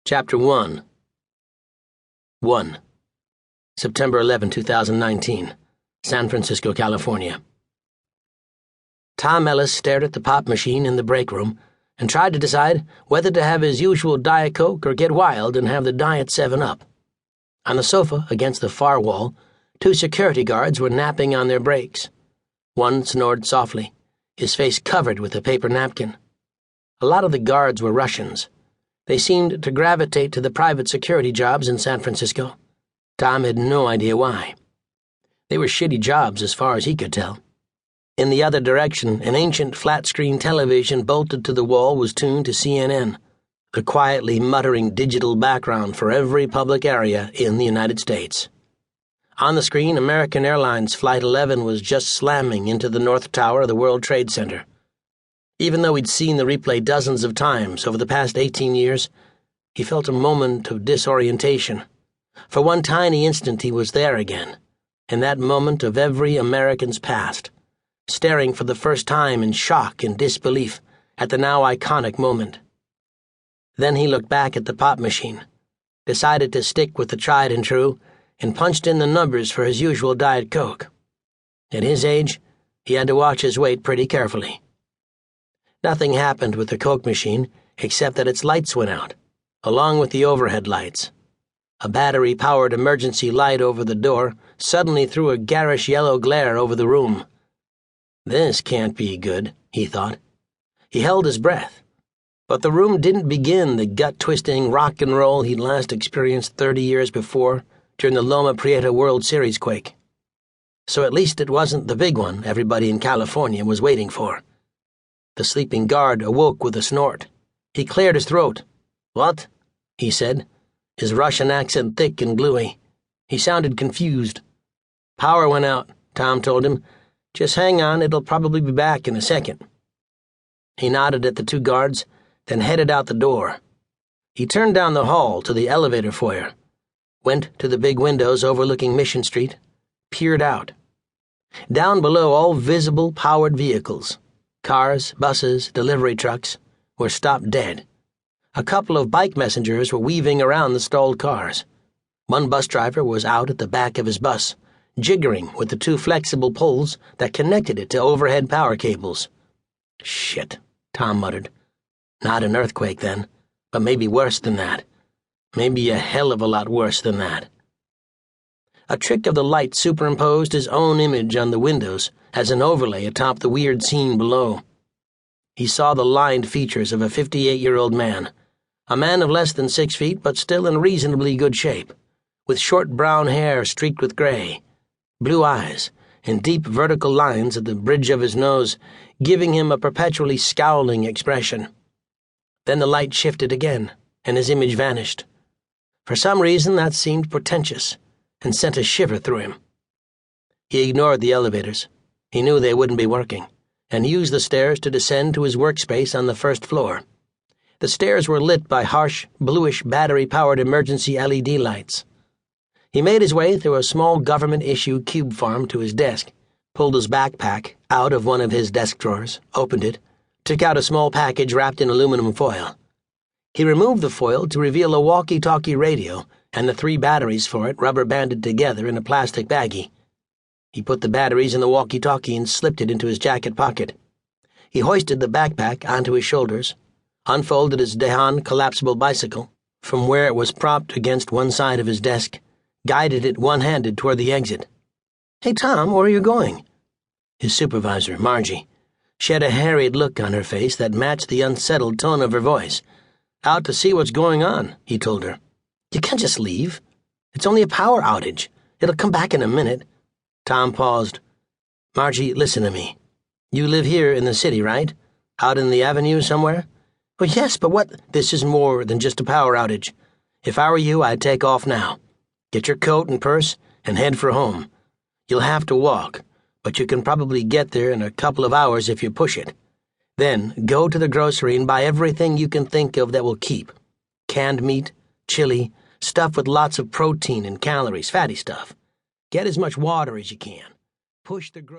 Chapter 1 1. September 11, 2019, San Francisco, California. Tom Ellis stared at the pop machine in the break room and tried to decide whether to have his usual Diet Coke or get wild and have the Diet 7-Up. On the sofa, against the far wall, 2 security guards were napping on their breaks. One snored softly, his face covered with a paper napkin. A lot of the guards were Russians. They seemed to gravitate to the private security jobs in San Francisco. Tom had no idea why. They were shitty jobs as far as he could tell. In the other direction, an ancient flat-screen television bolted to the wall was tuned to CNN, the quietly muttering digital background for every public area in the United States. On the screen, American Airlines Flight 11 was just slamming into the North Tower of the World Trade Center. Even though he'd seen the replay dozens of times over the past 18 years, he felt a moment of disorientation. For one tiny instant he was there again, in that moment of every American's past, staring for the first time in shock and disbelief at the now iconic moment. Then he looked back at the pop machine, decided to stick with the tried and true, and punched in the numbers for his usual Diet Coke. At his age, he had to watch his weight pretty carefully. Nothing happened with the Coke machine except that its lights went out, along with the overhead lights. A battery-powered emergency light over the door suddenly threw a garish yellow glare over the room. This can't be good, he thought. He held his breath. But the room didn't begin the gut-twisting rock and roll he'd last experienced 30 years before during the Loma Prieta World Series quake. So at least it wasn't the big one everybody in California was waiting for. The sleeping guard awoke with a snort. He cleared his throat. "What?" he said, his Russian accent thick and gluey. He sounded confused. "Power went out," Tom told him. "Just hang on, it'll probably be back in a second." He nodded at the 2 guards, then headed out the door. He turned down the hall to the elevator foyer, went to the big windows overlooking Mission Street, peered out. Down below, all visible powered vehicles, cars, buses, delivery trucks, were stopped dead. A couple of bike messengers were weaving around the stalled cars. One bus driver was out at the back of his bus, jiggering with the 2 flexible poles that connected it to overhead power cables. "Shit," Tom muttered. "Not an earthquake, then, but maybe worse than that. Maybe a hell of a lot worse than that." A trick of the light superimposed his own image on the windows as an overlay atop the weird scene below. He saw the lined features of a 58-year-old man, a man of less than 6 feet but still in reasonably good shape, with short brown hair streaked with gray, blue eyes, and deep vertical lines at the bridge of his nose, giving him a perpetually scowling expression. Then the light shifted again, and his image vanished. For some reason that seemed portentous, and sent a shiver through him. He ignored the elevators. He knew they wouldn't be working, and used the stairs to descend to his workspace on the 1st floor. The stairs were lit by harsh, bluish battery-powered emergency LED lights. He made his way through a small government-issue cube farm to his desk, pulled his backpack out of one of his desk drawers, opened it, took out a small package wrapped in aluminum foil. He removed the foil to reveal a walkie-talkie radio and the 3 batteries for it rubber-banded together in a plastic baggie. He put the batteries in the walkie-talkie and slipped it into his jacket pocket. He hoisted the backpack onto his shoulders, unfolded his Dehan collapsible bicycle from where it was propped against one side of his desk, guided it one-handed toward the exit. "Hey, Tom, where are you going?" His supervisor, Margie. She had a harried look on her face that matched the unsettled tone of her voice. "Out to see what's going on," he told her. "You can't just leave. It's only a power outage. It'll come back in a minute." Tom paused. "Margie, listen to me. You live here in the city, right? Out in the avenue somewhere?" "Well, yes, but what—" "This is more than just a power outage. If I were you, I'd take off now. Get your coat and purse and head for home. You'll have to walk, but you can probably get there in a couple of hours if you push it. Then go to the grocery and buy everything you can think of that will keep. Canned meat, chili, stuff with lots of protein and calories, fatty stuff. Get as much water as you can. Push the